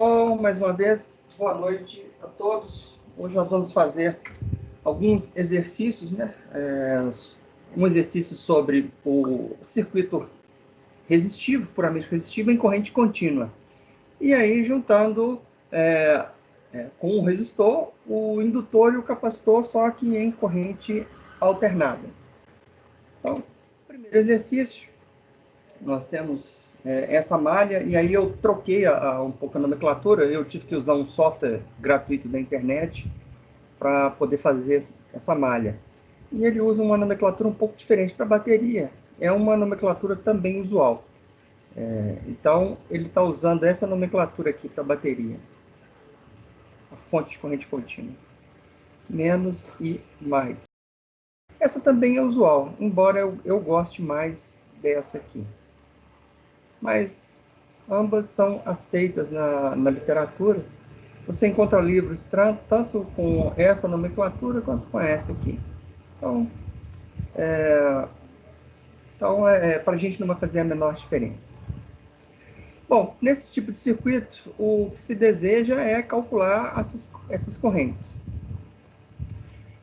Bom, mais uma vez, boa noite a todos. Hoje nós vamos fazer alguns exercícios, né? Um exercício sobre o circuito resistivo, puramente resistivo, em corrente contínua. E aí, juntando com o resistor, o indutor e o capacitor, só que em corrente alternada. Então, primeiro exercício, nós temos essa malha, e aí eu troquei um pouco a nomenclatura, eu tive que usar um software gratuito da internet para poder fazer essa malha. E ele usa uma nomenclatura um pouco diferente para bateria, é uma nomenclatura também usual. Então, ele está usando essa nomenclatura aqui para bateria, a fonte de corrente contínua, menos e mais. Essa também é usual, embora eu goste mais dessa aqui. Mas ambas são aceitas na literatura. Você encontra livros tanto com essa nomenclatura quanto com essa aqui. Então, para a gente não vai fazer a menor diferença. Bom, nesse tipo de circuito, o que se deseja é calcular essas correntes.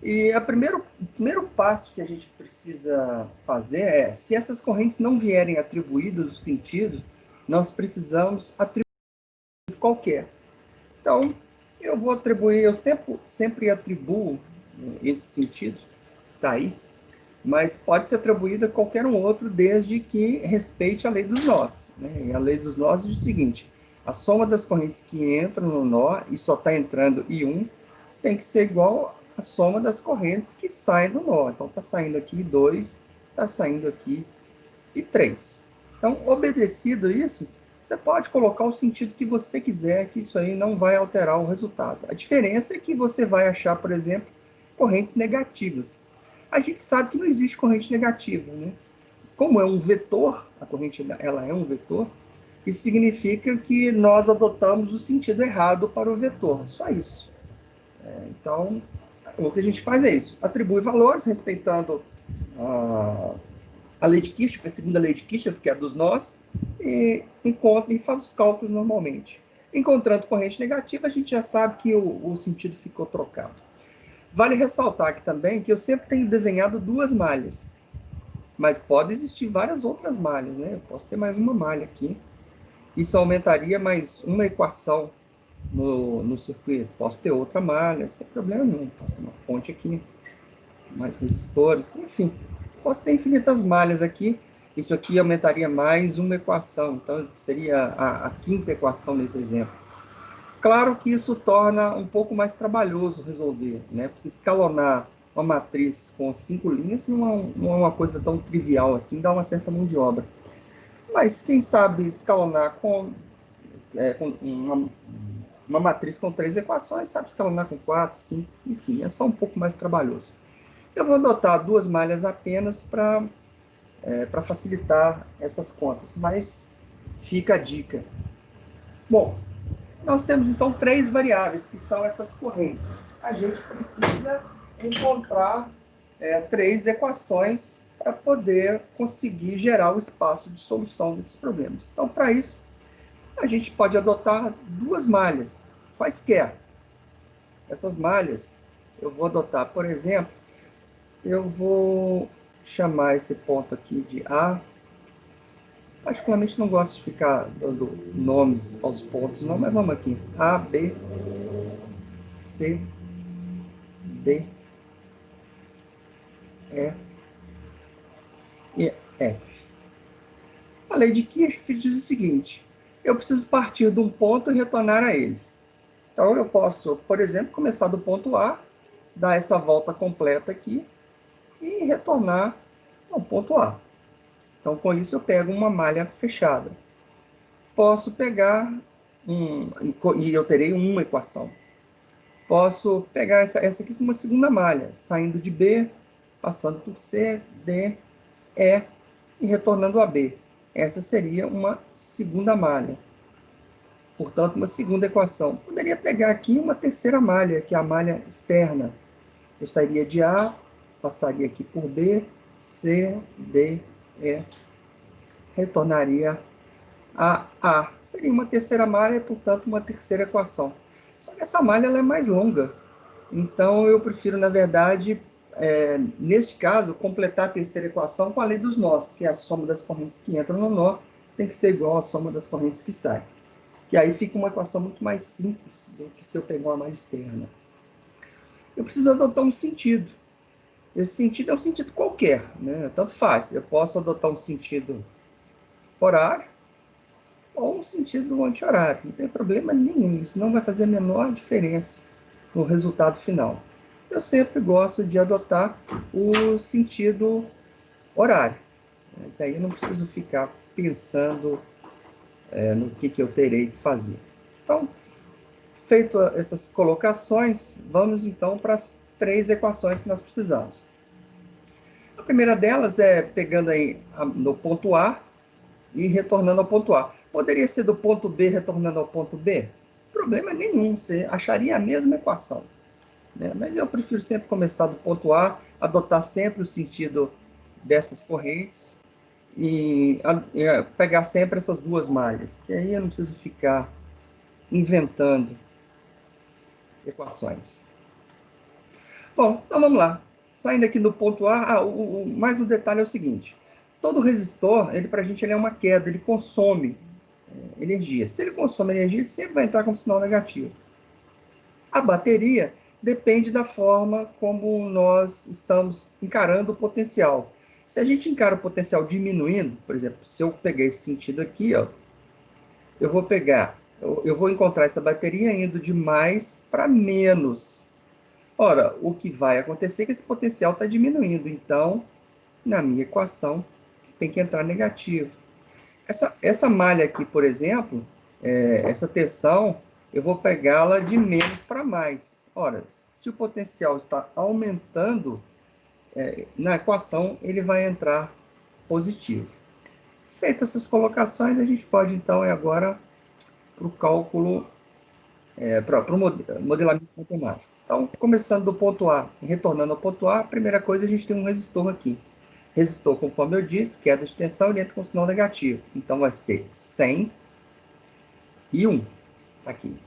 E o primeiro passo que a gente precisa fazer é, se essas correntes não vierem atribuídas o sentido, nós precisamos atribuir qualquer. Então, eu vou atribuir, eu sempre atribuo esse sentido, está aí, mas pode ser atribuído a qualquer um outro, desde que respeite a lei dos nós. Né? E a lei dos nós diz o seguinte: a soma das correntes que entram no nó, e só está entrando I1, tem que ser igual à soma das correntes que saem do nó. Então, está saindo aqui 2, está saindo aqui e 3. Então, obedecido isso, você pode colocar o sentido que você quiser, que isso aí não vai alterar o resultado. A diferença é que você vai achar, por exemplo, correntes negativas. A gente sabe que não existe corrente negativa, né? Como é um vetor, a corrente ela é um vetor, isso significa que nós adotamos o sentido errado para o vetor, só isso. Então, o que a gente faz é isso, atribui valores respeitando a lei de Kirchhoff, a segunda lei de Kirchhoff, que é a dos nós, e faz os cálculos normalmente. Encontrando corrente negativa, a gente já sabe que o sentido ficou trocado. Vale ressaltar aqui também que eu sempre tenho desenhado duas malhas, mas pode existir várias outras malhas, né? Eu posso ter mais uma malha aqui. Isso aumentaria mais uma equação no circuito. Posso ter outra malha, sem problema nenhum. Posso ter uma fonte aqui, mais resistores, enfim. Posso ter infinitas malhas aqui. Isso aqui aumentaria mais uma equação. Então, seria a quinta equação nesse exemplo. Claro que isso torna um pouco mais trabalhoso resolver, né? Porque escalonar uma matriz com 5 linhas não é uma coisa tão trivial assim, dá uma certa mão de obra. Mas quem sabe escalonar com uma matriz com 3 equações, sabe escalonar com 4, 5, enfim, é só um pouco mais trabalhoso. Eu vou adotar duas malhas apenas para facilitar essas contas, mas fica a dica. Bom, nós temos, então, três variáveis, que são essas correntes. A gente precisa encontrar três equações para poder conseguir gerar o espaço de solução desses problemas. Então, para isso, a gente pode adotar duas malhas, quaisquer. Essas malhas, eu vou adotar, por exemplo, eu vou chamar esse ponto aqui de A. Particularmente não gosto de ficar dando nomes aos pontos, não, mas vamos aqui. A, B, C, D, E e F. A lei de Kirchhoff diz o seguinte: eu preciso partir de um ponto e retornar a ele. Então, eu posso, por exemplo, começar do ponto A, dar essa volta completa aqui e retornar ao ponto A. Então, com isso, eu pego uma malha fechada. Posso pegar, e eu terei uma equação. Posso pegar essa aqui com uma segunda malha, saindo de B, passando por C, D, E e retornando a B. Essa seria uma segunda malha. Portanto, uma segunda equação. Poderia pegar aqui uma terceira malha, que é a malha externa. Eu sairia de A, passaria aqui por B, C, D, E, retornaria a A. Seria uma terceira malha e, portanto, uma terceira equação. Só que essa malha ela é mais longa. Então, eu prefiro, na verdade, neste caso, completar a terceira equação com a lei dos nós, que é a soma das correntes que entram no nó tem que ser igual à soma das correntes que saem. Que aí fica uma equação muito mais simples do que se eu pegar uma malha externa. Eu preciso adotar um sentido. Esse sentido é um sentido qualquer, né? Tanto faz. Eu posso adotar um sentido horário ou um sentido anti-horário. Não tem problema nenhum. Isso não vai fazer a menor diferença no resultado final. Eu sempre gosto de adotar o sentido horário. Daí eu não preciso ficar pensando no que eu terei que fazer. Então, feito essas colocações, vamos então para as 3 equações que nós precisamos. A primeira delas é pegando aí no ponto A e retornando ao ponto A. Poderia ser do ponto B retornando ao ponto B? Problema nenhum, você acharia a mesma equação, né? Mas eu prefiro sempre começar do ponto A, adotar sempre o sentido dessas correntes e pegar sempre essas 2 malhas, que aí eu não preciso ficar inventando equações. Bom, então vamos lá. Saindo aqui do ponto A, mais um detalhe é o seguinte: todo resistor, para a gente, ele é uma queda, ele consome energia. Se ele consome energia, ele sempre vai entrar com sinal negativo. A bateria depende da forma como nós estamos encarando o potencial. Se a gente encara o potencial diminuindo, por exemplo, se eu pegar esse sentido aqui, ó, eu vou encontrar essa bateria indo de mais para menos. Ora, o que vai acontecer é que esse potencial está diminuindo. Então, na minha equação, tem que entrar negativo. Essa malha aqui, por exemplo, essa tensão, eu vou pegá-la de menos para mais. Ora, se o potencial está aumentando, na equação ele vai entrar positivo. Feitas essas colocações, a gente pode então agora para o cálculo, para o modelamento matemático. Então, começando do ponto A e retornando ao ponto A, a primeira coisa, a gente tem um resistor aqui. Resistor, conforme eu disse, queda de tensão, ele entra com sinal negativo. Então, vai ser 100 e 1. Aqui.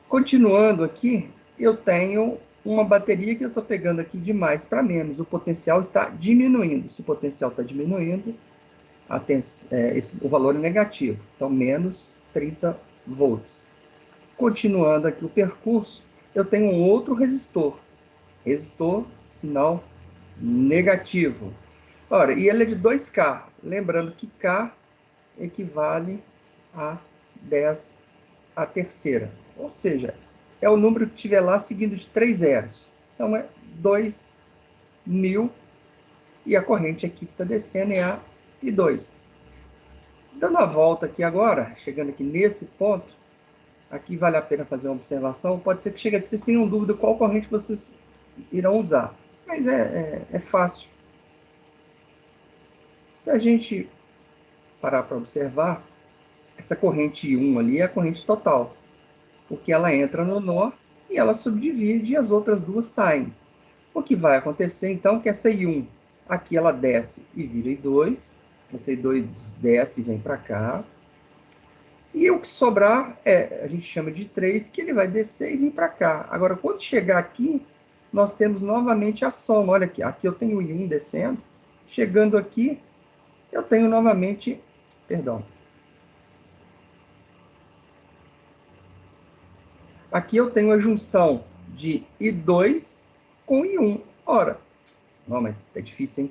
Continuando aqui, eu tenho uma bateria que eu estou pegando aqui de mais para menos. O potencial está diminuindo. Se o potencial está diminuindo, o valor é negativo. Então, menos 30 volts. Continuando aqui o percurso, eu tenho um outro resistor. Resistor, sinal negativo. Ora, e ele é de 2K. Lembrando que K equivale a 10 a terceira. Ou seja, é o número que tiver lá seguido de 3 zeros. Então, é 2.000. E a corrente aqui que está descendo é a I2. Dando a volta aqui agora, chegando aqui nesse ponto, aqui vale a pena fazer uma observação. Pode ser que chegue aqui, vocês tenham dúvida qual corrente vocês irão usar. Mas é fácil. Se a gente parar para observar, essa corrente I1 ali é a corrente total, porque ela entra no nó e ela subdivide e as outras duas saem. O que vai acontecer, então, é que essa I1, aqui ela desce e vira I2, essa I2 desce e vem para cá, e o que sobrar, a gente chama de 3, que ele vai descer e vir para cá. Agora, quando chegar aqui, nós temos novamente a soma. Olha aqui eu tenho o I1 descendo, chegando aqui, eu tenho novamente, aqui eu tenho a junção de I2 com I1. Ora, não, mas é difícil, hein?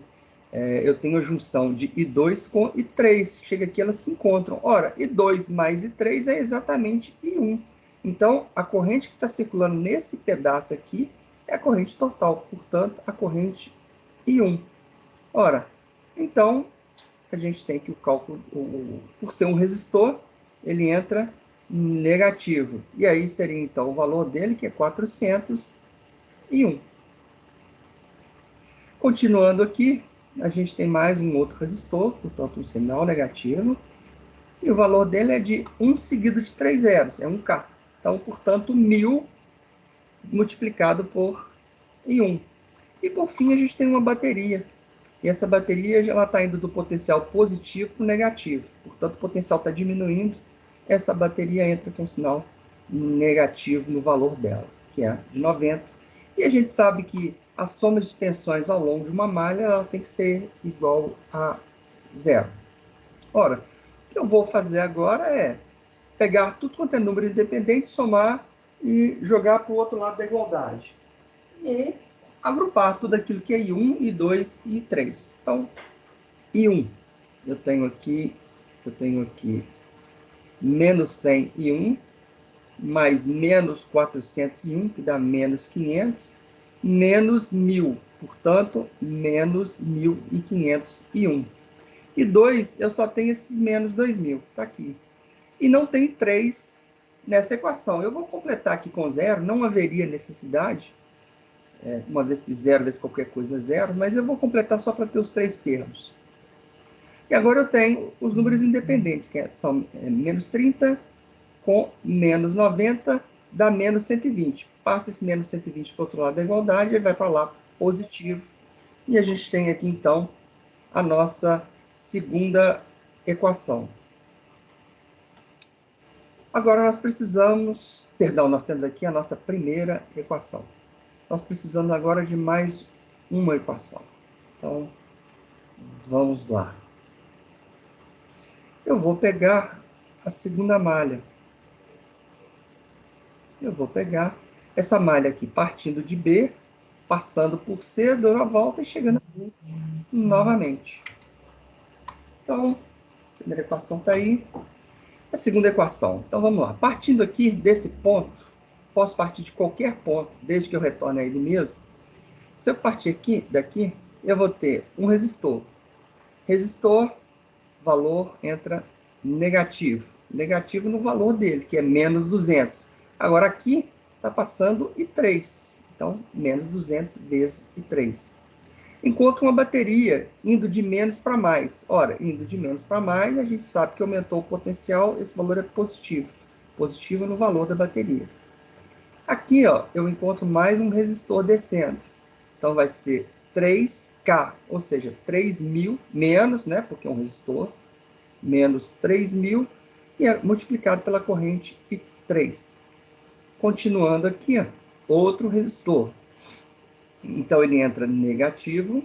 Eu tenho a junção de I2 com I3. Chega aqui, elas se encontram. Ora, I2 mais I3 é exatamente I1. Então, a corrente que está circulando nesse pedaço aqui é a corrente total. Portanto, a corrente I1. Ora, então, a gente tem que o cálculo, por ser um resistor, ele entra negativo. E aí seria, então, o valor dele, que é 401. Continuando aqui, a gente tem mais um outro resistor, portanto, um sinal negativo. E o valor dele é de 1 seguido de 3 zeros, é 1K. Então, portanto, 1.000 multiplicado por I1. E, por fim, a gente tem uma bateria. E essa bateria está indo do potencial positivo para o negativo. Portanto, o potencial está diminuindo. Essa bateria entra com sinal negativo no valor dela, que é de 90. E a gente sabe que a soma de tensões ao longo de uma malha ela tem que ser igual a zero. Ora, o que eu vou fazer agora é pegar tudo quanto é número independente, somar e jogar para o outro lado da igualdade. E agrupar tudo aquilo que é I1, I2 e I3. Então, I1, eu tenho aqui menos 100 I1, mais menos 401, que dá menos 500, menos 1000, portanto, menos 1500 I1. E 2, eu só tenho esses menos 2000, está aqui. E não tem 3 nessa equação. Eu vou completar aqui com zero, não haveria necessidade, uma vez que zero vezes qualquer coisa é zero, mas eu vou completar só para ter os 3 termos. E agora eu tenho os números independentes, que são menos 30 com menos 90, dá menos 120. Passa esse menos 120 para o outro lado da igualdade, ele vai para lá positivo. E a gente tem aqui, então, a nossa segunda equação. Agora nós temos aqui a nossa primeira equação. Nós precisamos agora de mais uma equação. Então, vamos lá. Eu vou pegar a segunda malha. Eu vou pegar essa malha aqui, partindo de B, passando por C, dando a volta e chegando aqui novamente. Então, a primeira equação está aí. A segunda equação. Então, vamos lá. Partindo aqui desse ponto, posso partir de qualquer ponto, desde que eu retorne a ele mesmo. Se eu partir daqui, eu vou ter um resistor. Resistor, valor entra negativo. Negativo no valor dele, que é menos 200. Agora aqui está passando I3. Então, menos 200 vezes I3. Encontro uma bateria indo de menos para mais. Ora, indo de menos para mais, a gente sabe que aumentou o potencial, esse valor é positivo. Positivo no valor da bateria. Aqui, ó, eu encontro mais um resistor descendo. Então, vai ser 3K, ou seja, 3.000 menos, né, porque é um resistor, menos 3.000, e é multiplicado pela corrente I3. Continuando aqui, ó, outro resistor. Então, ele entra negativo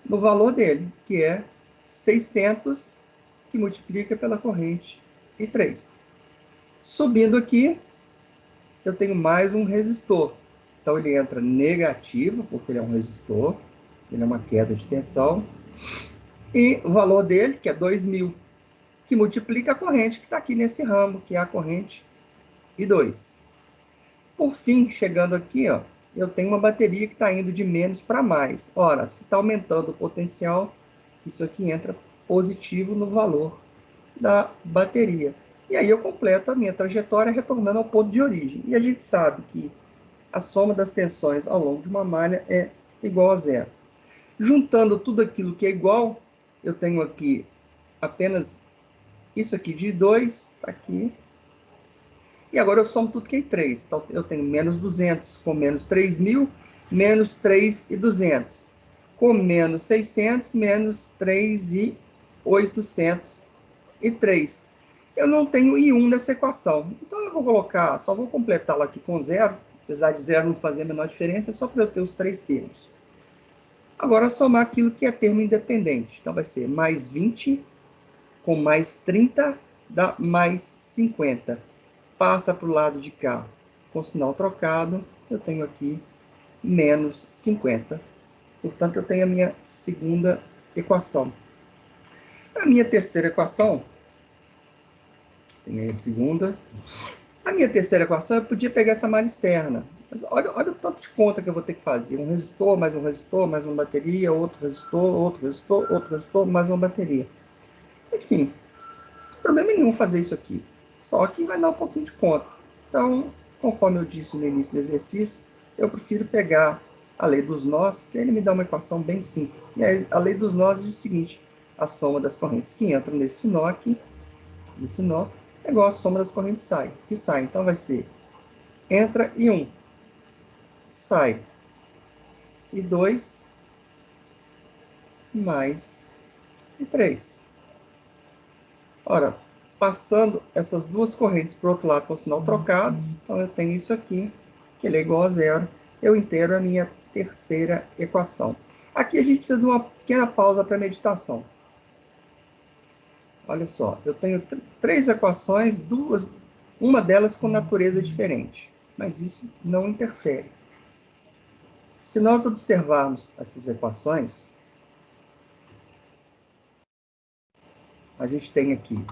no valor dele, que é 600, que multiplica pela corrente I3. Subindo aqui, eu tenho mais um resistor. Então, ele entra negativo, porque ele é um resistor, ele é uma queda de tensão. E o valor dele, que é 2.000, que multiplica a corrente que está aqui nesse ramo, que é a corrente I2. Por fim, chegando aqui, ó, eu tenho uma bateria que está indo de menos para mais. Ora, se está aumentando o potencial, isso aqui entra positivo no valor da bateria. E aí eu completo a minha trajetória retornando ao ponto de origem. E a gente sabe que a soma das tensões ao longo de uma malha é igual a zero. Juntando tudo aquilo que é igual, eu tenho aqui apenas isso aqui de 2, tá aqui. E agora eu somo tudo que é 3. Então, eu tenho menos 200 com menos 3.000, menos 3.200. Com menos 600, menos 3.803. Eu não tenho I1 nessa equação. Então, eu vou colocar, só vou completá-la aqui com zero. Apesar de zero não fazer a menor diferença, só para eu ter os 3 termos. Agora, somar aquilo que é termo independente. Então, vai ser mais 20 com mais 30 dá mais 50. Passa para o lado de cá com sinal trocado, eu tenho aqui menos 50. Portanto, eu tenho a minha segunda equação. A minha terceira equação, tem a segunda. A minha terceira equação, eu podia pegar essa malha externa. Mas olha o tanto de conta que eu vou ter que fazer. Um resistor, mais uma bateria, outro resistor, mais uma bateria. Enfim, não tem problema nenhum fazer isso aqui. Só que vai dar um pouquinho de conta. Então, conforme eu disse no início do exercício, eu prefiro pegar a lei dos nós, que ele me dá uma equação bem simples. E a lei dos nós diz o seguinte: a soma das correntes que entram nesse nó aqui, é igual à soma das correntes que saem. Então, vai ser entra I1, sai I2, mais 3. Ora, passando essas duas correntes para o outro lado com o sinal trocado, então eu tenho isso aqui, que ele é igual a zero. Eu inteiro a minha terceira equação. Aqui a gente precisa de uma pequena pausa para meditação. Olha só, eu tenho 3 equações, uma delas com natureza diferente, mas isso não interfere. Se nós observarmos essas equações, a gente tem aqui.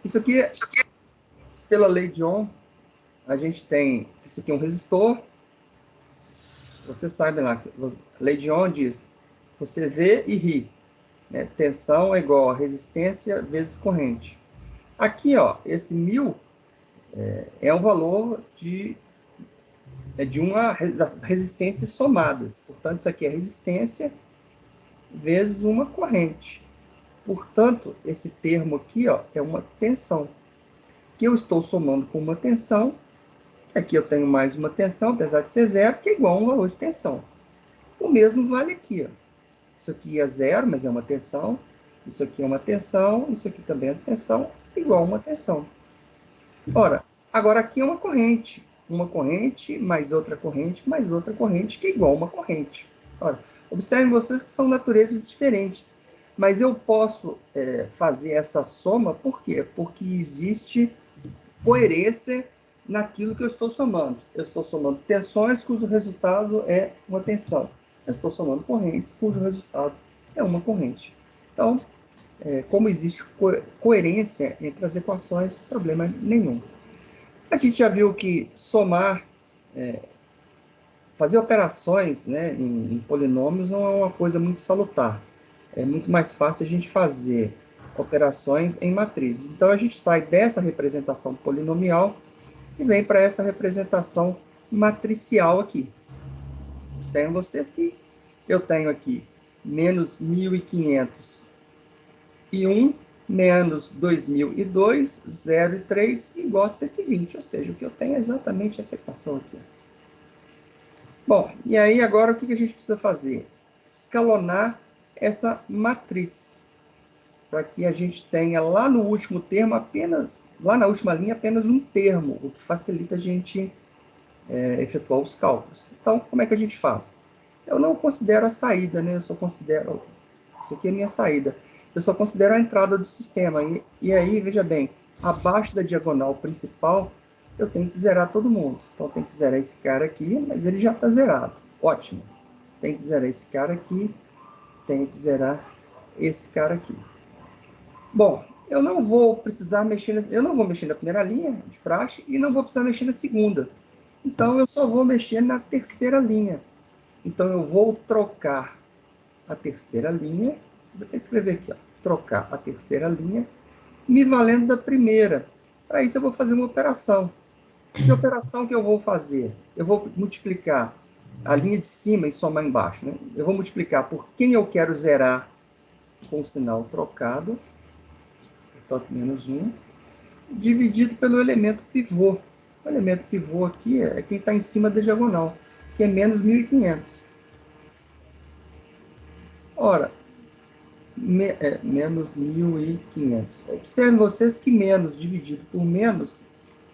Isso aqui, pela lei de Ohm, a gente tem, isso aqui é um resistor. Você sabe lá, a lei de Ohm diz, você vê e ri. Né? Tensão é igual a resistência vezes corrente. Aqui, ó, esse 1000 é um valor de uma das resistências somadas. Portanto, isso aqui é resistência vezes uma corrente. Portanto, esse termo aqui, ó, é uma tensão. Que eu estou somando com uma tensão. Aqui eu tenho mais uma tensão, apesar de ser zero, que é igual a um valor de tensão. O mesmo vale aqui, ó. Isso aqui é zero, mas é uma tensão. Isso aqui é uma tensão. Isso aqui também é tensão, igual a uma tensão. Ora, agora aqui é uma corrente. Uma corrente, mais outra corrente, que é igual a uma corrente. Ora, observem vocês que são naturezas diferentes. Mas eu posso fazer essa soma, por quê? Porque existe coerência naquilo que eu estou somando. Eu estou somando tensões cujo resultado é uma tensão. Eu estou somando correntes cujo resultado é uma corrente. Então, como existe coerência entre as equações, problema nenhum. A gente já viu que somar, fazer operações, né, em polinômios não é uma coisa muito salutar. É muito mais fácil a gente fazer operações em matrizes. Então, a gente sai dessa representação polinomial e vem para essa representação matricial aqui. Observem vocês que eu tenho aqui menos 1.501 menos 2.002, 0 e 3, igual a 120. Ou seja, o que eu tenho é exatamente essa equação aqui. Bom, e aí agora o que a gente precisa fazer? Escalonar essa matriz, para que a gente tenha lá no último termo apenas, lá na última linha, apenas um termo, o que facilita a gente efetuar os cálculos. Então, como é que a gente faz? Eu não considero a saída, né? Eu só considero, isso aqui é a minha saída. Eu só considero a entrada do sistema. E aí, veja bem, abaixo da diagonal principal, eu tenho que zerar todo mundo. Então, eu tenho que zerar esse cara aqui, mas ele já está zerado. Ótimo. Tem que zerar esse cara aqui, tem que zerar esse cara aqui. Bom, eu não vou precisar mexer, eu não vou mexer na primeira linha de praxe e não vó precisar mexer na segunda. Então, eu só vou mexer na terceira linha. Então, eu vou trocar a terceira linha, vou até escrever aqui, ó, trocar a terceira linha, me valendo da primeira. Para isso, eu vou fazer uma operação. Que operação que eu vou fazer? Eu vou multiplicar a linha de cima e somar embaixo. Né? Eu vou multiplicar por quem eu quero zerar com o sinal trocado, portanto, menos 1, dividido pelo elemento pivô. O elemento pivô aqui é quem está em cima da diagonal, que é menos 1.500. Ora, menos 1.500. Observem vocês que menos dividido por menos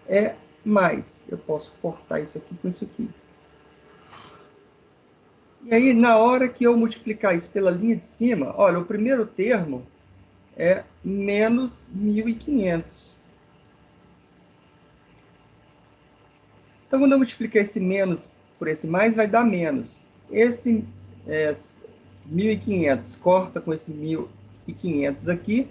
é mais. Eu posso cortar isso aqui com isso aqui. E aí, na hora que eu multiplicar isso pela linha de cima, olha, o primeiro termo é menos 1.500. Então, quando eu multiplicar esse menos por esse mais, vai dar menos. Esse 1.500 corta com esse 1.500 aqui,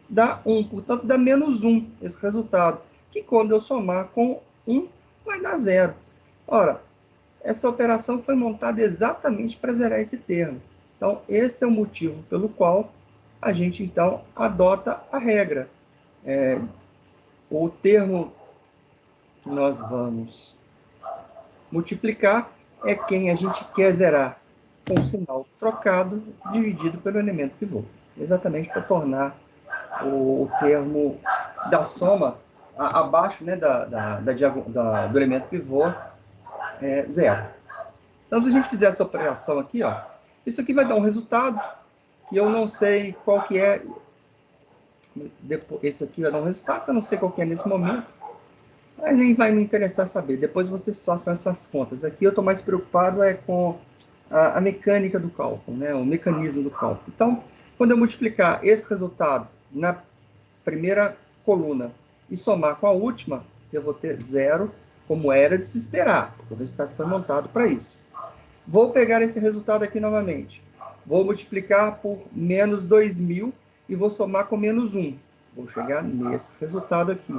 dá 1. Portanto, dá menos 1 esse resultado. Que quando eu somar com 1, vai dar 0. Ora, essa operação foi montada exatamente para zerar esse termo. Então, esse é o motivo pelo qual a gente, então, adota a regra. O termo que nós vamos multiplicar é quem a gente quer zerar com o sinal trocado dividido pelo elemento pivô. Exatamente para tornar o termo da soma abaixo, né, do elemento pivô zero. Então, se a gente fizer essa operação aqui, ó, Isso aqui vai dar um resultado que eu não sei qual que é. Esse aqui vai dar um resultado que eu não sei qual que é nesse momento. Aí nem vai me interessar saber. Depois vocês façam essas contas. Aqui eu estou mais preocupado com a mecânica do cálculo, né? O mecanismo do cálculo. Então, quando eu multiplicar esse resultado na primeira coluna e somar com a última, eu vou ter zero, como era de se esperar. O resultado foi montado para isso. Vou pegar esse resultado aqui novamente. Vou multiplicar por menos 2.000 e vou somar com menos 1. Vou chegar nesse resultado aqui.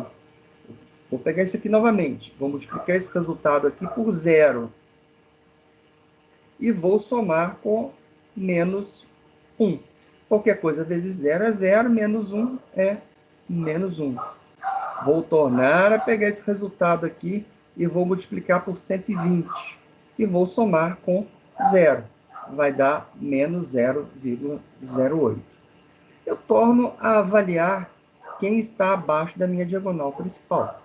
Vou pegar isso aqui novamente. Vou multiplicar esse resultado aqui por 0. E vou somar com menos 1. Qualquer coisa vezes 0 é 0, menos 1 é menos 1. Vou tornar a pegar esse resultado aqui e vou multiplicar por 120. E vou somar com 0. Vai dar menos 0,08. Eu torno a avaliar quem está abaixo da minha diagonal principal.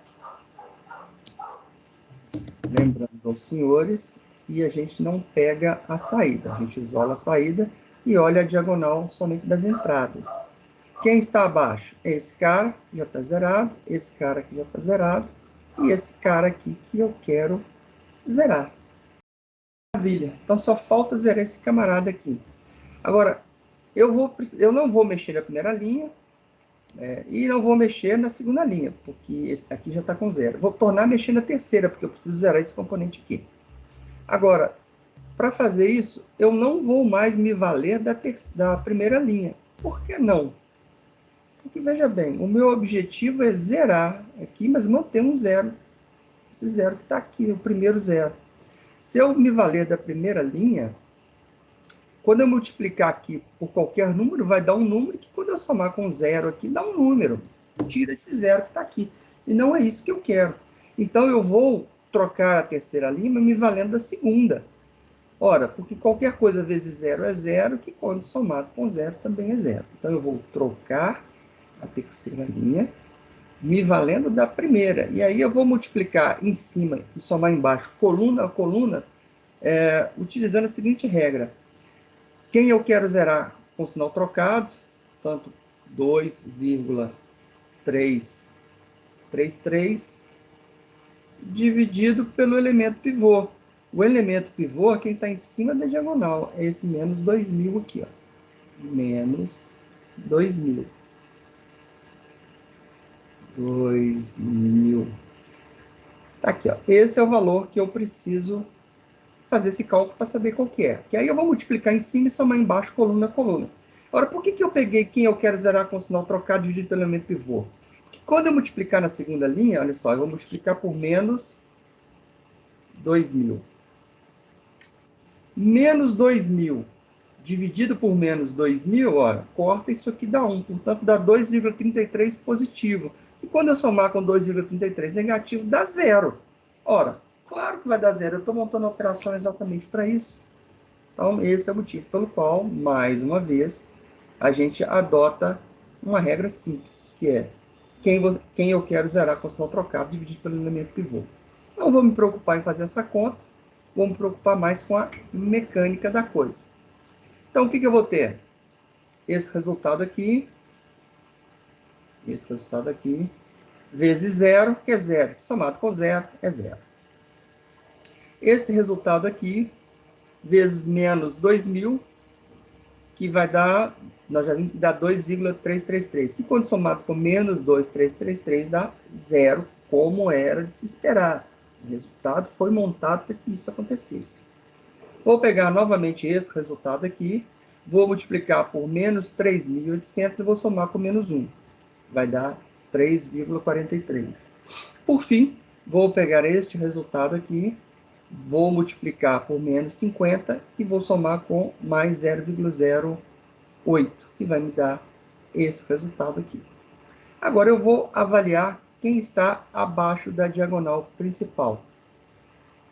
Lembrando aos senhores que a gente não pega a saída. A gente isola a saída e olha a diagonal somente das entradas. Quem está abaixo? Esse cara, que já está zerado. Esse cara que já está zerado. E esse cara aqui que eu quero zerar. Maravilha. Então, só falta zerar esse camarada aqui. Agora, eu não vou mexer na primeira linha e não vou mexer na segunda linha, porque esse aqui já está com 0. Vou tornar a mexer na terceira, porque eu preciso zerar esse componente aqui. Agora, para fazer isso, eu não vou mais me valer da primeira linha. Por que não? Porque, veja bem, o meu objetivo é zerar aqui, mas manter um 0. Esse 0 que está aqui, o primeiro 0. Se eu me valer da primeira linha, quando eu multiplicar aqui por qualquer número, vai dar um número que, quando eu somar com 0 aqui, dá um número. Tira esse 0 que está aqui. E não é isso que eu quero. Então, eu vou trocar a terceira linha, me valendo da segunda. Ora, porque qualquer coisa vezes 0 é 0, que quando somado com 0 também é 0. Então, eu vou trocar a terceira linha, me valendo da primeira. E aí eu vou multiplicar em cima e somar embaixo, coluna a coluna, utilizando a seguinte regra. Quem eu quero zerar com sinal trocado, tanto 2,333, dividido pelo elemento pivô. O elemento pivô é quem está em cima da diagonal, é esse menos 2.000 aqui, ó. Menos 2.000. 2.000. Tá aqui, ó. Esse é o valor que eu preciso fazer esse cálculo para saber qual que é. Que aí eu vou multiplicar em cima e somar embaixo, coluna a coluna. Agora, por que eu peguei quem eu quero zerar com o sinal trocado dividido pelo elemento pivô? Porque quando eu multiplicar na segunda linha, olha só, eu vou multiplicar por menos 2.000. Menos 2.000 dividido por menos 2.000, olha, corta isso aqui dá 1. Portanto, dá 2,33 positivo. E quando eu somar com 2,33 negativo, dá 0. Ora, claro que vai dar 0. Eu estou montando a operação exatamente para isso. Então, esse é o motivo pelo qual, mais uma vez, a gente adota uma regra simples, que é quem eu quero zerar com o sinal trocado dividido pelo elemento pivô. Não vou me preocupar em fazer essa conta, vou me preocupar mais com a mecânica da coisa. Então, o que eu vou ter? Esse resultado aqui, vezes 0, que é 0, somado com 0 é 0. Esse resultado aqui, vezes menos 2.000, que vai dar, nós já vimos que dá 2,333, que quando somado com menos 2,333 dá 0, como era de se esperar. O resultado foi montado para que isso acontecesse. Vou pegar novamente esse resultado aqui, vou multiplicar por menos 3.800 e vou somar com menos 1. Vai dar 3,43. Por fim, vou pegar este resultado aqui, vou multiplicar por menos 50 e vou somar com mais 0,08, que vai me dar esse resultado aqui. Agora eu vou avaliar quem está abaixo da diagonal principal.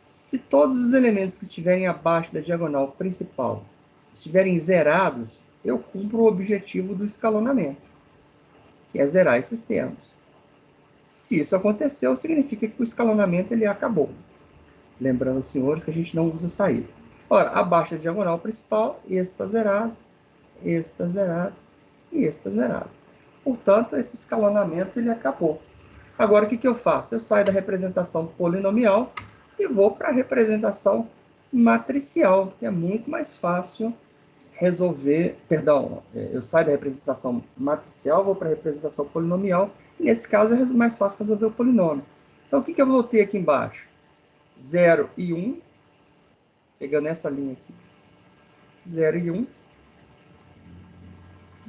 Se todos os elementos que estiverem abaixo da diagonal principal estiverem zerados, eu cumpro o objetivo do escalonamento, que é zerar esses termos. Se isso aconteceu, significa que o escalonamento ele acabou. Lembrando, senhores, que a gente não usa saída. Ora, abaixo da diagonal principal, esse está zerado, esse está zerado e esse está zerado. Portanto, esse escalonamento ele acabou. Agora, o que eu faço? Eu saio da representação polinomial e vou para a representação matricial, que é muito mais fácil resolver, perdão, eu saio da representação matricial, vou para a representação polinomial, e nesse caso é mais fácil resolver o polinômio. Então, o que eu vou ter aqui embaixo? 0 e 1, pegando essa linha aqui, 0 e 1,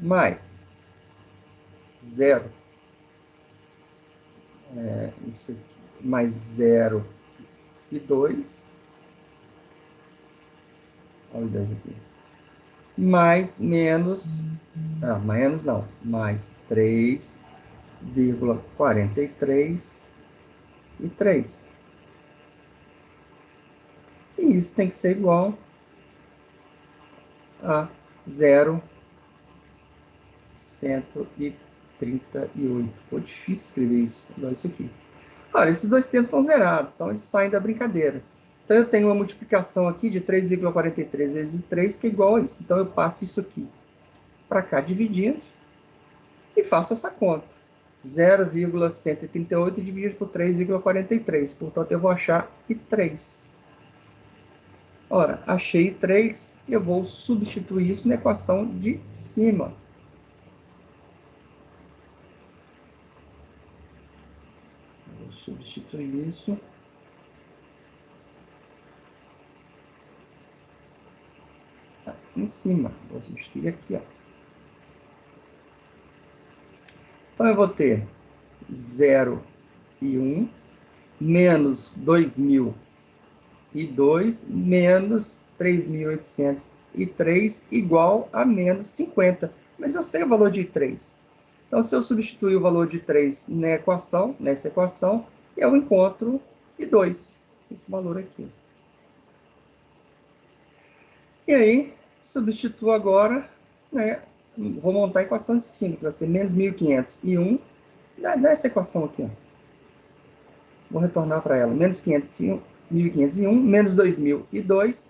mais 0, isso aqui, mais 0 e 2, olha o 2 aqui, mais menos, menos não, mais 3,43 e 3. E isso tem que ser igual a 0,138. Ficou difícil escrever isso, igual isso aqui. Olha, esses dois termos estão zerados, então eles saem da brincadeira. Então eu tenho uma multiplicação aqui de 3,43 vezes 3, que é igual a isso. Então eu passo isso aqui para cá dividindo e faço essa conta. 0,138 dividido por 3,43. Portanto, eu vou achar I3. Ora, achei 3, eu vou substituir isso na equação de cima. Vou substituir isso. Em cima. Vou substituir aqui, ó. Então, eu vou ter 0 e 1, menos 2.002, menos 3.803, igual a menos 50. Mas eu sei o valor de 3. Então, se eu substituir o valor de 3 nessa equação, eu encontro I2, esse valor aqui. E aí, substituo agora, né, vou montar a equação de cima, que vai ser menos 1.501, nessa equação aqui, ó. Vou retornar para ela, menos 1.501, menos 2.002,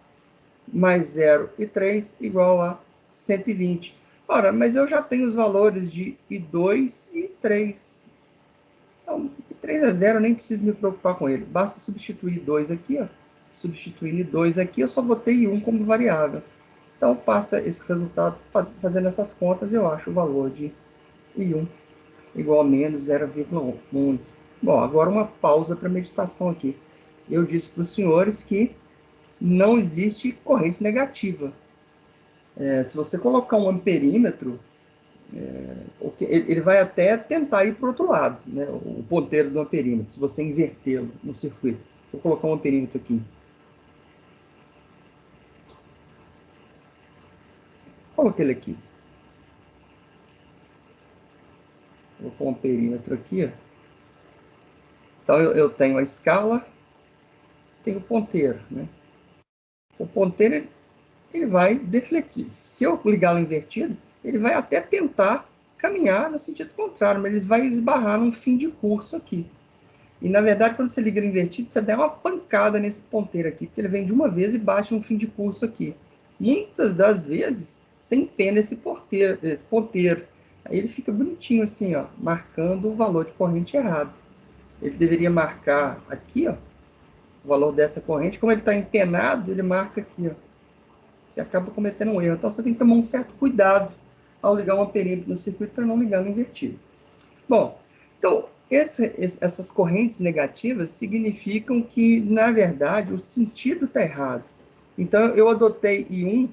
mais 0 e 3, igual a 120. Ora, mas eu já tenho os valores de I2 e 3. Então, 3 é 0, nem preciso me preocupar com ele. Basta substituir 2 aqui, ó. Substituindo 2 aqui, eu só botei 1 como variável. Então, passa esse resultado, fazendo essas contas, eu acho o valor de I1 igual a menos 0,11. Bom, agora uma pausa para meditação aqui. Eu disse para os senhores que não existe corrente negativa. Se você colocar um amperímetro, ele vai até tentar ir para o outro lado, né? O ponteiro do amperímetro, se você invertê-lo no circuito. Se eu colocar um amperímetro aqui, coloquei ele aqui. Vou pôr um perímetro aqui. Ó. Então, eu tenho a escala, tenho o ponteiro. Né? O ponteiro ele vai defletir. Se eu ligá-lo invertido, ele vai até tentar caminhar no sentido contrário, mas ele vai esbarrar num fim de curso aqui. E, na verdade, quando você liga ele invertido, você dá uma pancada nesse ponteiro aqui, porque ele vem de uma vez e bate num fim de curso aqui. Muitas das vezes, você empena esse ponteiro. Aí ele fica bonitinho assim, ó, marcando o valor de corrente errado. Ele deveria marcar aqui, ó, o valor dessa corrente. Como ele está empenado, ele marca aqui, ó. Você acaba cometendo um erro. Então, você tem que tomar um certo cuidado ao ligar um amperímetro no circuito para não ligar no invertido. Bom, então, essas correntes negativas significam que, na verdade, o sentido está errado. Então, eu adotei I1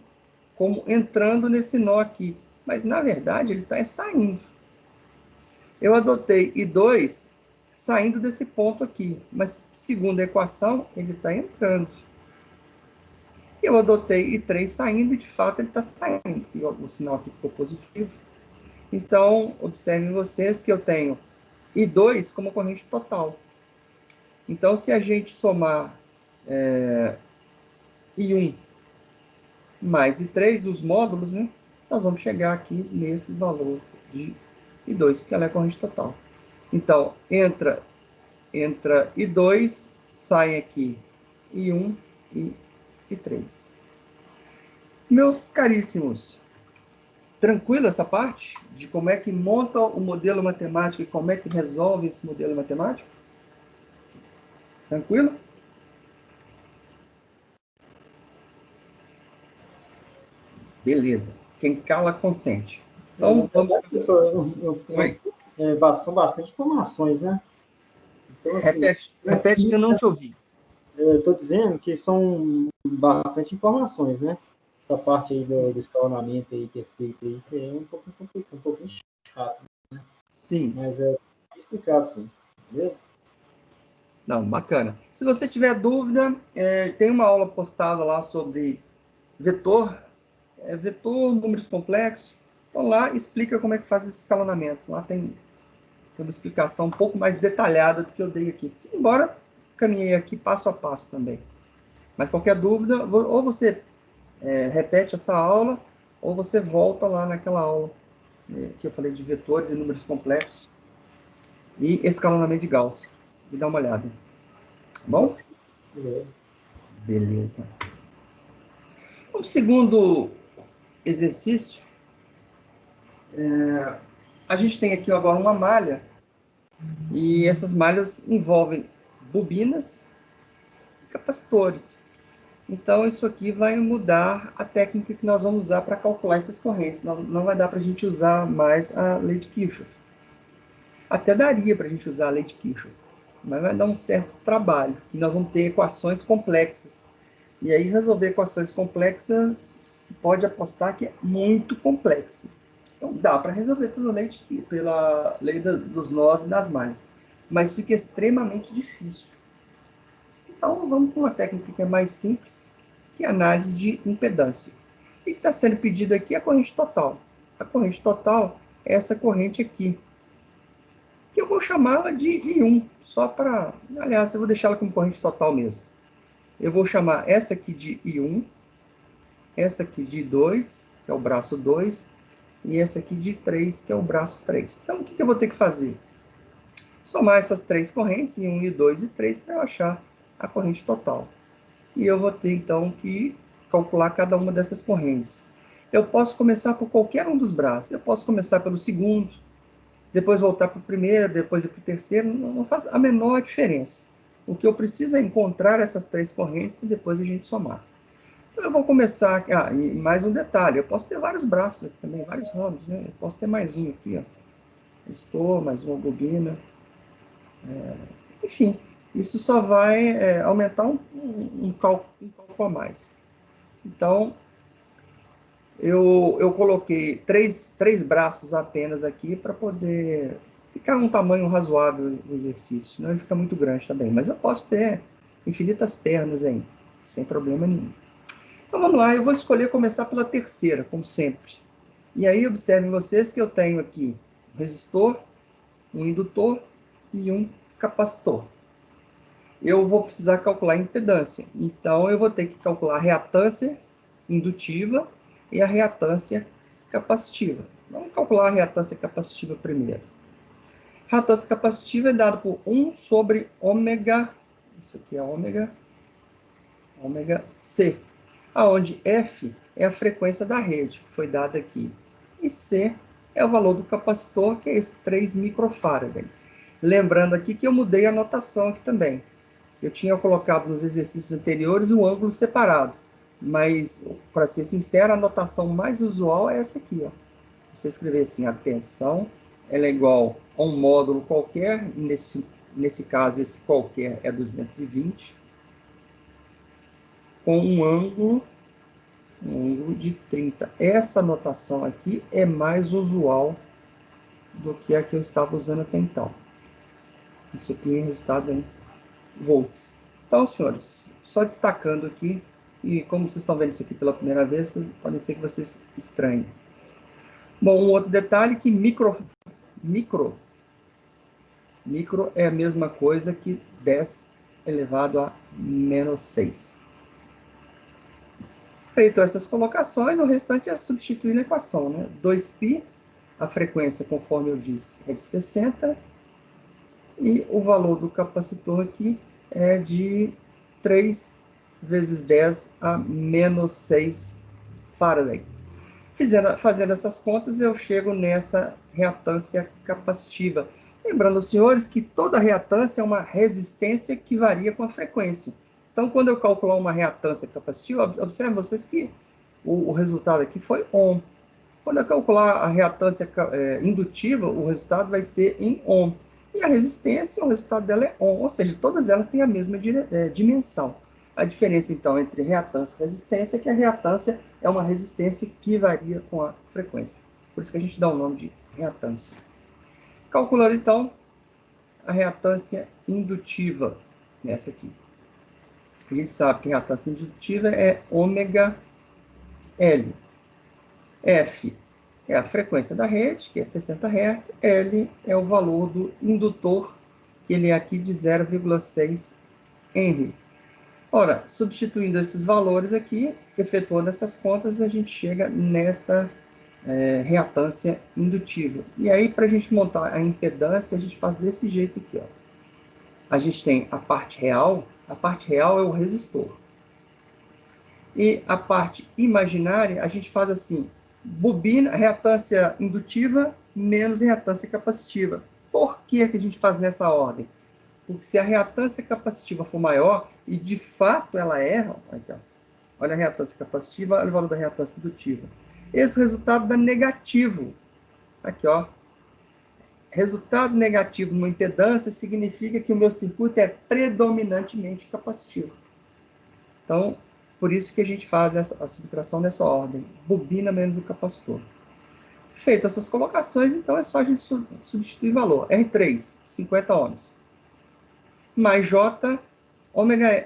como entrando nesse nó aqui, mas, na verdade, ele está saindo. Eu adotei I2 saindo desse ponto aqui, mas, segundo a equação, ele está entrando. Eu adotei I3 saindo e, de fato, ele está saindo. O sinal aqui ficou positivo. Então, observem vocês que eu tenho I2 como corrente total. Então, se a gente somar I1 mais I3, os módulos, né, nós vamos chegar aqui nesse valor de I2, porque ela é corrente total. Então, entra I2, sai aqui I1 e I3. Meus caríssimos, tranquilo essa parte de como é que monta o modelo matemático e como é que resolve esse modelo matemático? Tranquilo? Beleza. Quem cala, consente. Então, vamos... Oi. São bastante informações, né? Então, assim, repete que eu não te ouvi. Eu estou dizendo que são bastante informações, né? Essa parte aí do escalonamento aí que é feito aí, isso é um pouco complicado, um pouco chato, né? Sim. Mas é explicado, sim. Beleza? Não, bacana. Se você tiver dúvida, tem uma aula postada lá sobre vetor, números complexos. Então lá explica como é que faz esse escalonamento. Lá tem uma explicação um pouco mais detalhada do que eu dei aqui. Embora caminhei aqui passo a passo também. Mas qualquer dúvida, ou você repete essa aula, ou você volta lá naquela aula que eu falei de vetores e números complexos e escalonamento de Gauss. E dá uma olhada. Tá bom? Beleza. O segundo exercício, a gente tem aqui agora uma malha, e essas malhas envolvem bobinas e capacitores. Então, isso aqui vai mudar a técnica que nós vamos usar para calcular essas correntes. Não vai dar para a gente usar mais a lei de Kirchhoff. Até daria para a gente usar a lei de Kirchhoff, mas vai dar um certo trabalho. E nós vamos ter equações complexas. E aí, resolver equações complexas, se pode apostar que é muito complexo. Então, dá para resolver pela lei dos nós e das malhas, mas fica extremamente difícil. Então, vamos com uma técnica que é mais simples, que é a análise de impedância. O que está sendo pedido aqui é a corrente total. A corrente total é essa corrente aqui, que eu vou chamá-la de I1, só para... Aliás, eu vou deixar ela como corrente total mesmo. Eu vou chamar essa aqui de I1, essa aqui de 2, que é o braço 2, e essa aqui de 3, que é o braço 3. Então, o que eu vou ter que fazer? Somar essas três correntes, I1, I2 e 3, para eu achar a corrente total. E eu vou ter, então, que calcular cada uma dessas correntes. Eu posso começar por qualquer um dos braços. Eu posso começar pelo segundo, depois voltar para o primeiro, depois ir para o terceiro. Não faz a menor diferença. O que eu preciso é encontrar essas três correntes e depois a gente somar. Então, eu vou começar... e mais um detalhe. Eu posso ter vários braços aqui também, vários ramos, né? Eu posso ter mais um aqui, ó. Estou, mais uma bobina. Enfim, isso só vai aumentar um cálculo a mais. Então, eu coloquei três braços apenas aqui para poder ficar um tamanho razoável o exercício. Senão ele fica muito grande também. Mas eu posso ter infinitas pernas aí, sem problema nenhum. Então vamos lá, eu vou escolher começar pela terceira, como sempre. E aí observem vocês que eu tenho aqui um resistor, um indutor e um capacitor. Eu vou precisar calcular a impedância. Então, eu vou ter que calcular a reatância indutiva e a reatância capacitiva. Vamos calcular a reatância capacitiva primeiro. A reatância capacitiva é dada por 1 sobre ômega, isso aqui é ômega C, aonde F é a frequência da rede, que foi dada aqui, e C é o valor do capacitor, que é esse 3 microfarad. Lembrando aqui que eu mudei a notação aqui também. Eu tinha colocado nos exercícios anteriores o ângulo separado, mas, para ser sincero, a notação mais usual é essa aqui, ó. Você escrever assim, a tensão, ela é igual a um módulo qualquer, nesse caso, esse qualquer é 220, com um ângulo de 30. Essa notação aqui é mais usual do que a que eu estava usando até então. Isso aqui é resultado em volts. Então, senhores, só destacando aqui, e como vocês estão vendo isso aqui pela primeira vez, pode ser que vocês estranhem. Bom, um outro detalhe que micro é a mesma coisa que 10 elevado a menos 6. Feito essas colocações, o restante é substituir na equação, né? 2π, a frequência, conforme eu disse, é de 60, e o valor do capacitor aqui é de 3 vezes 10 a menos 6 Faraday. Fazendo essas contas, eu chego nessa reatância capacitiva. Lembrando, senhores, que toda reatância é uma resistência que varia com a frequência. Então, quando eu calcular uma reatância capacitiva, observem vocês que o resultado aqui foi ohm. Quando eu calcular a reatância indutiva, o resultado vai ser em ohm. E a resistência, o resultado dela é ohm, ou seja, todas elas têm a mesma dimensão. A diferença, então, entre reatância e resistência é que a reatância é uma resistência que varia com a frequência. Por isso que a gente dá o nome de reatância. Calculando, então, a reatância indutiva, nessa aqui. A gente sabe que a reatância indutiva é ômega L. F é a frequência da rede, que é 60 Hz. L é o valor do indutor, que ele é aqui de 0,6 Henry. Ora, substituindo esses valores aqui, efetuando essas contas, a gente chega nessa reatância indutiva. E aí, para a gente montar a impedância, a gente faz desse jeito aqui. Ó. A gente tem a parte real é o resistor. E a parte imaginária, a gente faz assim, bobina, reatância indutiva menos reatância capacitiva. Por que a gente faz nessa ordem? Porque se a reatância capacitiva for maior, e de fato ela é, aqui, ó, olha a reatância capacitiva, olha o valor da reatância indutiva. Esse resultado dá negativo. Aqui, ó. Resultado negativo numa impedância significa que o meu circuito é predominantemente capacitivo. Então, por isso que a gente faz a subtração nessa ordem. Bobina menos o capacitor. Feitas essas colocações, então é só a gente substituir valor. R3, 50 ohms. Mais J, ômega,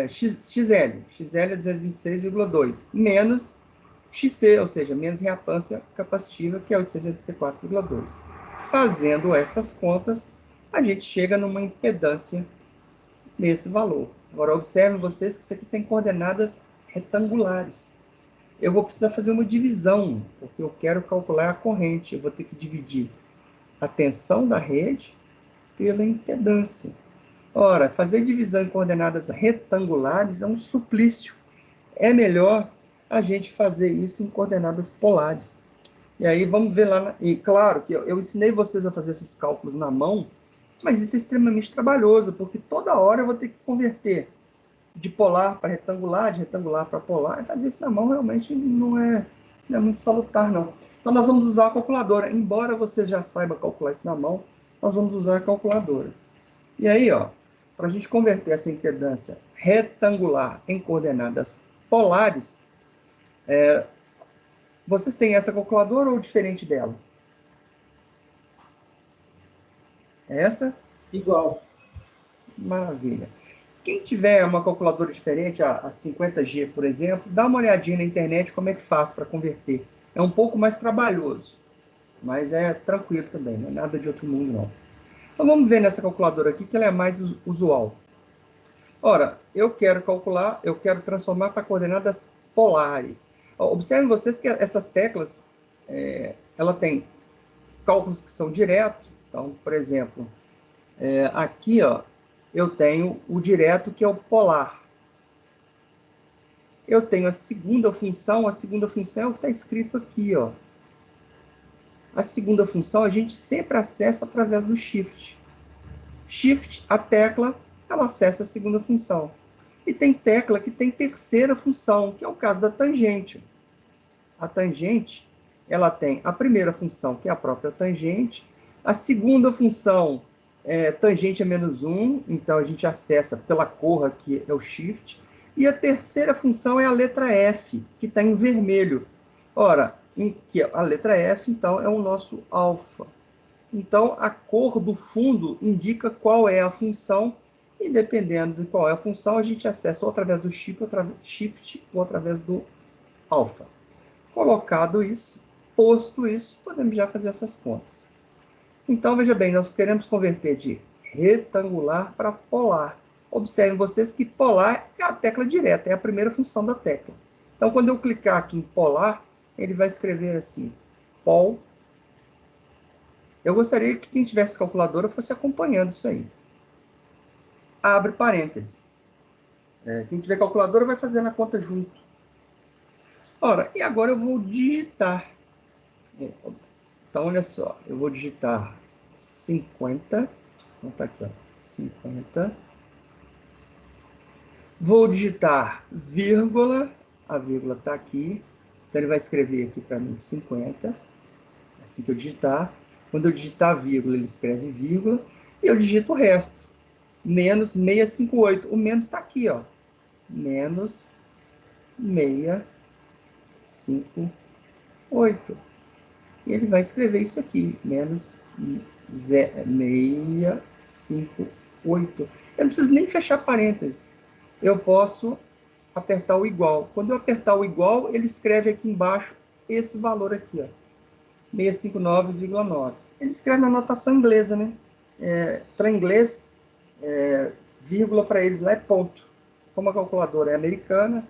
XL. XL é 226,2. Menos XC, ou seja, menos reatância capacitiva, que é 884,2. Fazendo essas contas, a gente chega numa impedância nesse valor. Agora, observem vocês que isso aqui tem coordenadas retangulares. Eu vou precisar fazer uma divisão, porque eu quero calcular a corrente. Eu vou ter que dividir a tensão da rede pela impedância. Ora, fazer divisão em coordenadas retangulares é um suplício. É melhor a gente fazer isso em coordenadas polares. E aí vamos ver lá. E claro que eu ensinei vocês a fazer esses cálculos na mão, mas isso é extremamente trabalhoso, porque toda hora eu vou ter que converter de polar para retangular, de retangular para polar, e fazer isso na mão realmente não é muito salutar, não. Então nós vamos usar a calculadora. Embora vocês já saibam calcular isso na mão, nós vamos usar a calculadora. E aí, ó, para a gente converter essa impedância retangular em coordenadas polares, vocês têm essa calculadora ou diferente dela? Essa? Igual. Maravilha. Quem tiver uma calculadora diferente, a 50G, por exemplo, dá uma olhadinha na internet como é que faz para converter. É um pouco mais trabalhoso, mas é tranquilo também, não é nada de outro mundo, não. Então vamos ver nessa calculadora aqui que ela é mais usual. Ora, eu quero transformar para coordenadas polares. Observem vocês que essas teclas, ela tem cálculos que são diretos. Então, por exemplo, aqui, ó, eu tenho o direto, que é o polar. Eu tenho a segunda função é o que está escrito aqui, ó. A segunda função a gente sempre acessa através do shift. Shift, a tecla, ela acessa a segunda função. E tem tecla que tem terceira função, que é o caso da tangente. A tangente, ela tem a primeira função, que é a própria tangente. A segunda função, tangente é menos 1, então a gente acessa pela cor aqui, é o shift. E a terceira função é a letra F, que está em vermelho. Ora, a letra F, então, é o nosso alfa. Então, a cor do fundo indica qual é a função, e dependendo de qual é a função, a gente acessa ou através do shift ou através do alfa. Colocado isso, posto isso, podemos já fazer essas contas. Então, veja bem, nós queremos converter de retangular para polar. Observem vocês que polar é a tecla direta, é a primeira função da tecla. Então, quando eu clicar aqui em polar, ele vai escrever assim, pol. Eu gostaria que quem tivesse calculadora fosse acompanhando isso aí. Abre parênteses. Quem tiver calculadora vai fazendo a conta junto. Ora, e agora eu vou digitar. Então, olha só, eu vou digitar 50. Então, tá aqui, ó, 50. Vou digitar vírgula, a vírgula está aqui. Então, ele vai escrever aqui para mim 50. Assim que eu digitar. Quando eu digitar vírgula, ele escreve vírgula. E eu digito o resto. Menos 658. O menos está aqui, ó. Menos 658. E ele vai escrever isso aqui. Menos 658. Eu não preciso nem fechar parênteses. Eu posso apertar o igual. Quando eu apertar o igual, ele escreve aqui embaixo esse valor aqui, ó. 659,9. Ele escreve na notação inglesa, né? Para inglês, vírgula para eles lá é ponto. Como a calculadora é americana,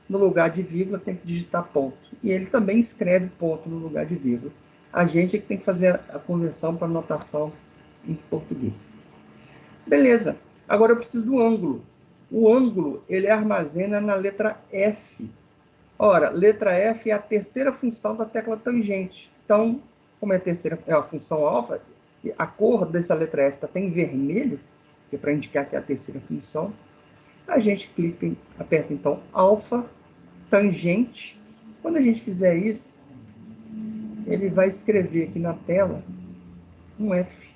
no lugar de vírgula tem que digitar ponto. E ele também escreve ponto no lugar de vírgula. A gente é que tem que fazer a conversão para notação em português. Beleza. Agora eu preciso do ângulo. O ângulo, ele armazena na letra F. Ora, letra F é a terceira função da tecla tangente. Então, como é a função alfa, a cor dessa letra F está até em vermelho, que é para indicar que é a terceira função, a gente aperta então alfa, tangente. Quando a gente fizer isso, ele vai escrever aqui na tela um F.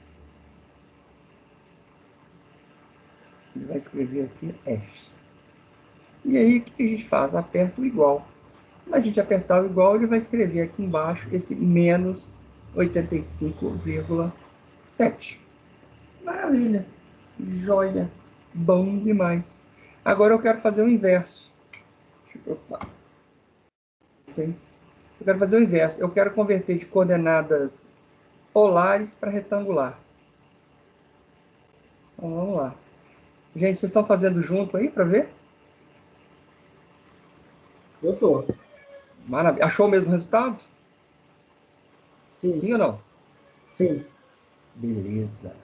Ele vai escrever aqui F. E aí, o que a gente faz? Aperta o igual. Quando a gente apertar o igual, ele vai escrever aqui embaixo esse menos 85,7. Maravilha. Joia. Bom demais. Agora eu quero fazer o inverso. Deixa eu preocupar. Okay? Eu quero fazer o inverso. Eu quero converter de coordenadas polares para retangular. Então, vamos lá. Gente, vocês estão fazendo junto aí para ver? Eu estou. Maravilha. Achou o mesmo resultado? Sim. Sim ou não? Sim. Beleza.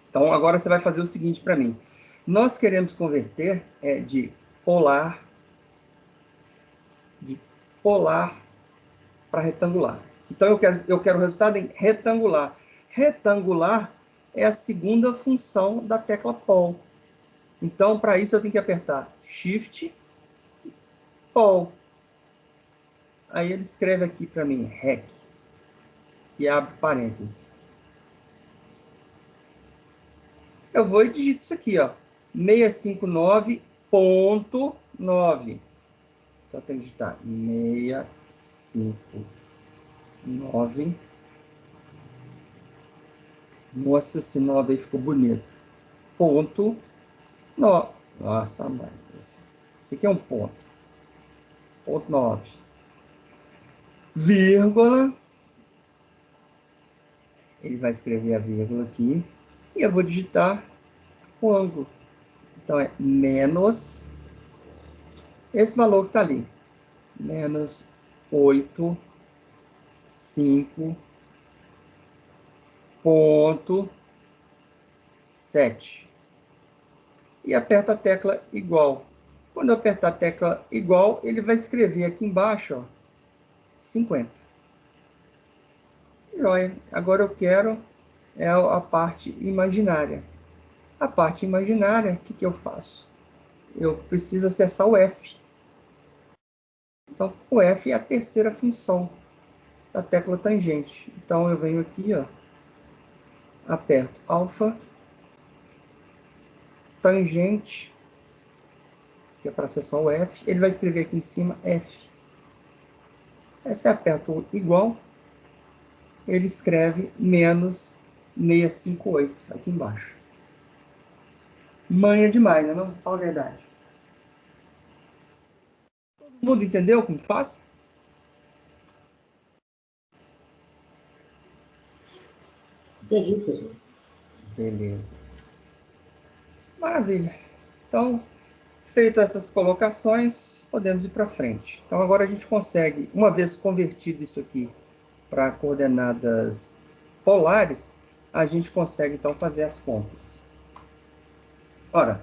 Então, agora você vai fazer o seguinte para mim. Nós queremos converter de polar para retangular. Então, eu quero o resultado em retangular. Retangular é a segunda função da tecla pol. Então, para isso, eu tenho que apertar Shift, pol. Aí ele escreve aqui para mim, rec, e abre parênteses. Eu vou e digito isso aqui, ó, 659.9. Então, eu tenho que digitar 659. Nossa, esse 9 aí ficou bonito. Ponto 9. Nossa, mãe. Esse aqui é um ponto. Ponto 9. Vírgula. Ele vai escrever a vírgula aqui. E eu vou digitar o ângulo. Então, é menos esse valor que está ali. Menos 85,7. E aperta a tecla igual. Quando eu apertar a tecla igual, ele vai escrever aqui embaixo, ó, 50. Joia. Agora eu quero a parte imaginária. A parte imaginária, o que eu faço? Eu preciso acessar o F. Então, o F é a terceira função da tecla tangente. Então, eu venho aqui, ó, aperto alfa, tangente, que é para acessar o F. Ele vai escrever aqui em cima F. Aí você aperta o igual, ele escreve menos 658 aqui embaixo. Manha demais, né? Não fala a verdade. Todo mundo entendeu como faz? Entendi, professor. Beleza. Maravilha. Então, feito essas colocações, podemos ir para frente. Então, agora a gente consegue, uma vez convertido isso aqui para coordenadas polares, a gente consegue, então, fazer as contas. Ora,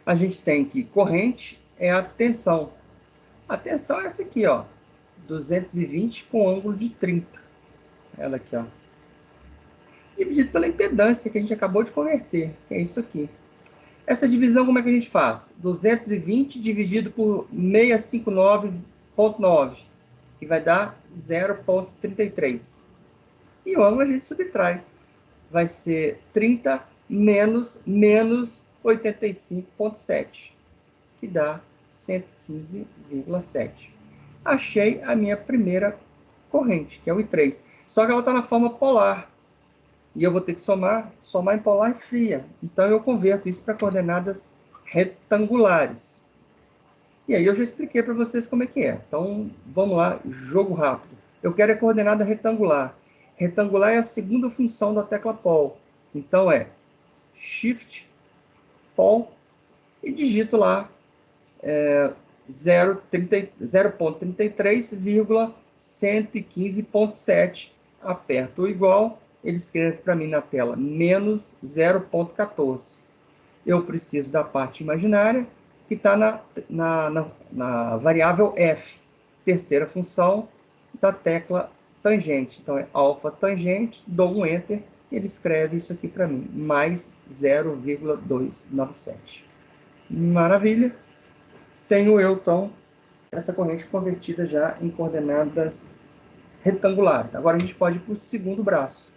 a gente tem que corrente é a tensão. A tensão é essa aqui, ó, 220 com ângulo de 30. Ela aqui, ó. Dividido pela impedância que a gente acabou de converter, que é isso aqui. Essa divisão, como é que a gente faz? 220 dividido por 659,9, que vai dar 0,33. E o ângulo a gente subtrai. Vai ser 30 menos 85,7, que dá 115,7. Achei a minha primeira corrente, que é o I3. Só que ela está na forma polar. E eu vou ter que somar em polar fria. Então, eu converto isso para coordenadas retangulares. E aí, eu já expliquei para vocês como é que é. Então, vamos lá, jogo rápido. Eu quero a coordenada retangular. Retangular é a segunda função da tecla Pol. Então, é Shift, Pol, e digito lá 0,33,115,7. Aperto o igual. Ele escreve para mim na tela menos 0,14. Eu preciso da parte imaginária, que está na variável f, terceira função da tecla tangente. Então, é alfa tangente, dou um Enter, e ele escreve isso aqui para mim, mais 0,297. Maravilha! Tenho eu, então, essa corrente convertida já em coordenadas retangulares. Agora, a gente pode ir para o segundo braço,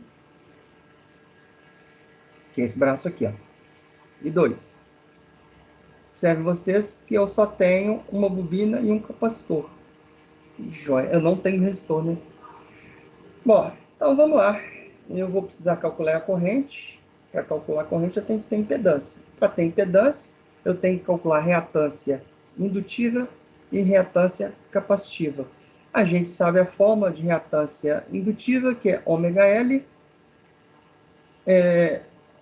que é esse braço aqui, ó, e 2. Observe vocês que eu só tenho uma bobina e um capacitor. Joia, eu não tenho resistor, né? Bom, então vamos lá. Eu vou precisar calcular a corrente. Para calcular a corrente, eu tenho que ter impedância. Para ter impedância, eu tenho que calcular reatância indutiva e reatância capacitiva. A gente sabe a fórmula de reatância indutiva, que é ômega-L,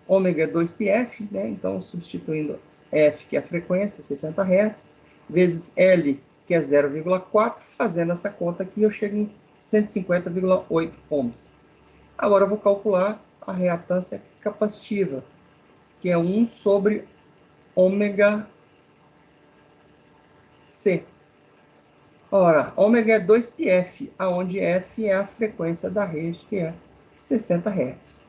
ômega é 2πf, né? Então, substituindo F, que é a frequência, 60 Hz, vezes L, que é 0,4, fazendo essa conta aqui, eu chego em 150,8 ohms. Agora, eu vou calcular a reatância capacitiva, que é 1 sobre ômega C. Ora, ômega é 2πf, onde F é a frequência da rede, que é 60 Hz.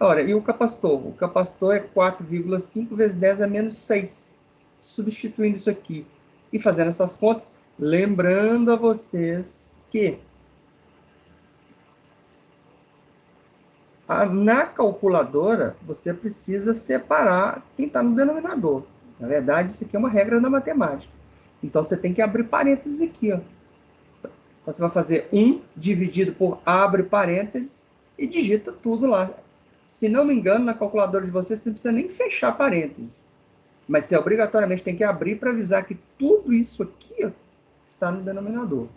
Ora, e o capacitor? O capacitor é 4,5 vezes 10 a menos 6. Substituindo isso aqui e fazendo essas contas, lembrando a vocês que na calculadora você precisa separar quem está no denominador. Na verdade, isso aqui é uma regra da matemática. Então, você tem que abrir parênteses aqui, ó. Então, você vai fazer 1 dividido por abre parênteses e digita tudo lá. Se não me engano, na calculadora de vocês, você não precisa nem fechar parênteses. Mas você obrigatoriamente tem que abrir para avisar que tudo isso aqui, ó, está no denominador.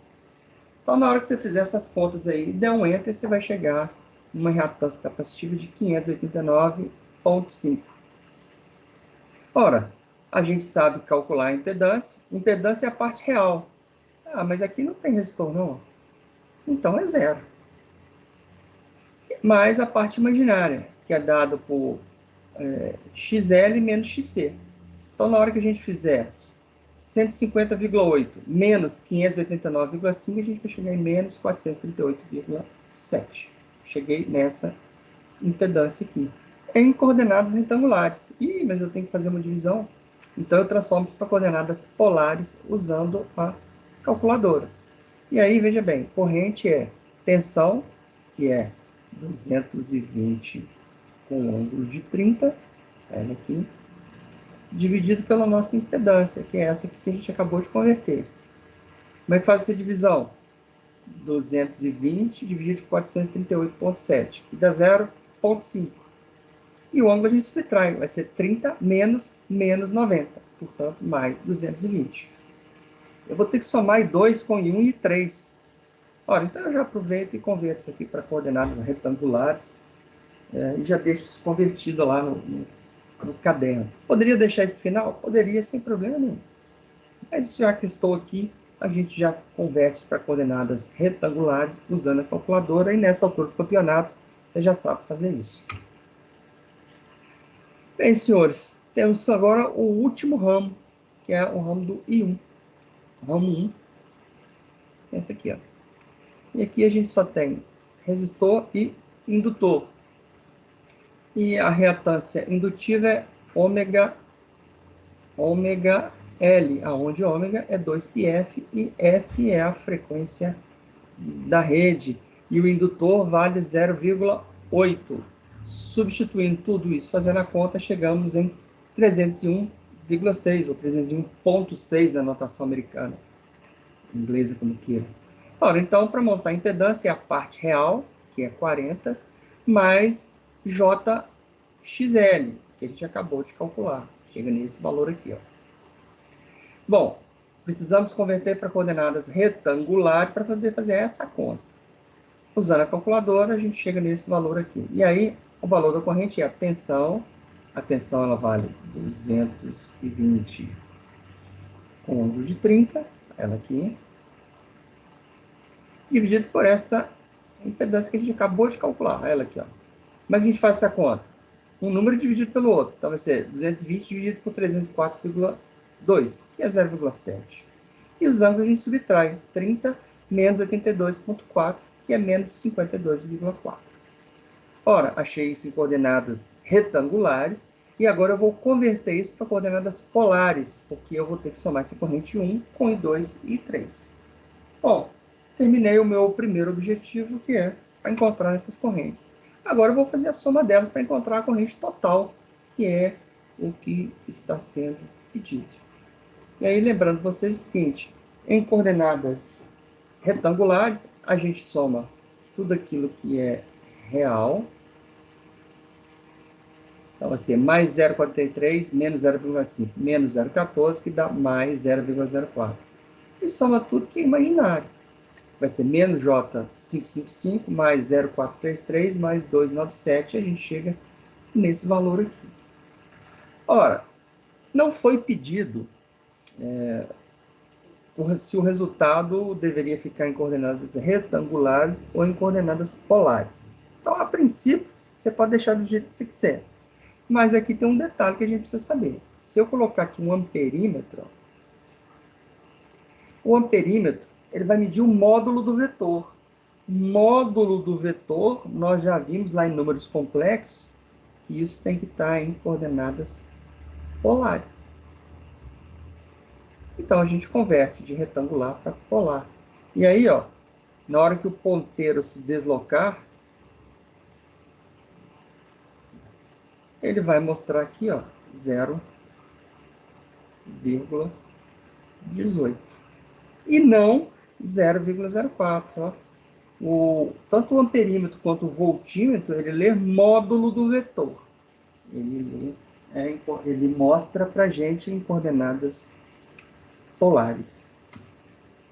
Então, na hora que você fizer essas contas aí, der um Enter, você vai chegar numa reatância capacitiva de 589,5. Ora, a gente sabe calcular a impedância. Impedância é a parte real. Ah, mas aqui não tem resistor, não. Então, é zero. Mais a parte imaginária, que é dado por XL menos XC. Então, na hora que a gente fizer 150,8 menos 589,5, a gente vai chegar em menos 438,7. Cheguei nessa impedância aqui. Em coordenadas retangulares. Ih, mas eu tenho que fazer uma divisão. Então, eu transformo isso para coordenadas polares usando a calculadora. E aí, veja bem, corrente é tensão, que é 220 com ângulo de 30, olha aqui, dividido pela nossa impedância, que é essa aqui que a gente acabou de converter. Como é que faz essa divisão? 220 dividido por 438,7, que dá 0,5. E o ângulo a gente subtrai, vai ser 30 menos 90, portanto, mais 220. Eu vou ter que somar I2 com I1 e I3. Ora, então eu já aproveito e converto isso aqui para coordenadas retangulares, e já deixo isso convertido lá no caderno. Poderia deixar isso para o final? Poderia, sem problema nenhum. Mas já que estou aqui, a gente já converte para coordenadas retangulares usando a calculadora, e nessa altura do campeonato você já sabe fazer isso. Bem, senhores, temos agora o último ramo, que é o ramo do I1. Ramo 1, esse aqui, ó. E aqui a gente só tem resistor e indutor. E a reatância indutiva é ômega L, onde ômega é 2πf e F é a frequência da rede. E o indutor vale 0,8. Substituindo tudo isso, fazendo a conta, chegamos em 301,6 ou 301,6 na notação americana, inglesa como queira. Ora, então, para montar a impedância, é a parte real, que é 40, mais JXL, que a gente acabou de calcular. Chega nesse valor aqui, ó. Bom, precisamos converter para coordenadas retangulares para poder fazer essa conta. Usando a calculadora, a gente chega nesse valor aqui. E aí, o valor da corrente é a tensão. A tensão, ela vale 220 com ângulo de 30, ela aqui, dividido por essa impedância que a gente acabou de calcular, ela aqui, ó. Como é que a gente faz essa conta? Um número dividido pelo outro. Então, vai ser 220 dividido por 304,2, que é 0,7. E os ângulos a gente subtrai. 30 menos 82,4, que é menos 52,4. Ora, achei isso em coordenadas retangulares, e agora eu vou converter isso para coordenadas polares, porque eu vou ter que somar essa corrente 1 com I2 e I3. Bom, terminei o meu primeiro objetivo, que é encontrar essas correntes. Agora eu vou fazer a soma delas para encontrar a corrente total, que é o que está sendo pedido. E aí, lembrando vocês o seguinte, em coordenadas retangulares, a gente soma tudo aquilo que é real. Então, vai ser mais 0,43 menos 0,5 menos 0,14, que dá mais 0,04. E soma tudo que é imaginário. Vai ser menos J555 mais 0,433 mais 297, e a gente chega nesse valor aqui. Ora, não foi pedido se o resultado deveria ficar em coordenadas retangulares ou em coordenadas polares. Então, a princípio, você pode deixar do jeito que você quiser. Mas aqui tem um detalhe que a gente precisa saber. Se eu colocar aqui um amperímetro, o amperímetro ele vai medir o módulo do vetor. Módulo do vetor, nós já vimos lá em números complexos, que isso tem que estar em coordenadas polares. Então, a gente converte de retangular para polar. E aí, ó, na hora que o ponteiro se deslocar, ele vai mostrar aqui, ó, 0,18. E não 0,04, ó. Tanto o amperímetro quanto o voltímetro, ele lê módulo do vetor. Ele mostra para a gente em coordenadas polares.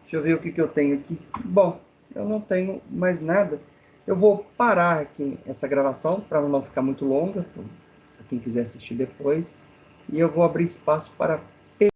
Deixa eu ver o que eu tenho aqui. Bom, eu não tenho mais nada. Eu vou parar aqui essa gravação para não ficar muito longa, para quem quiser assistir depois. E eu vou abrir espaço para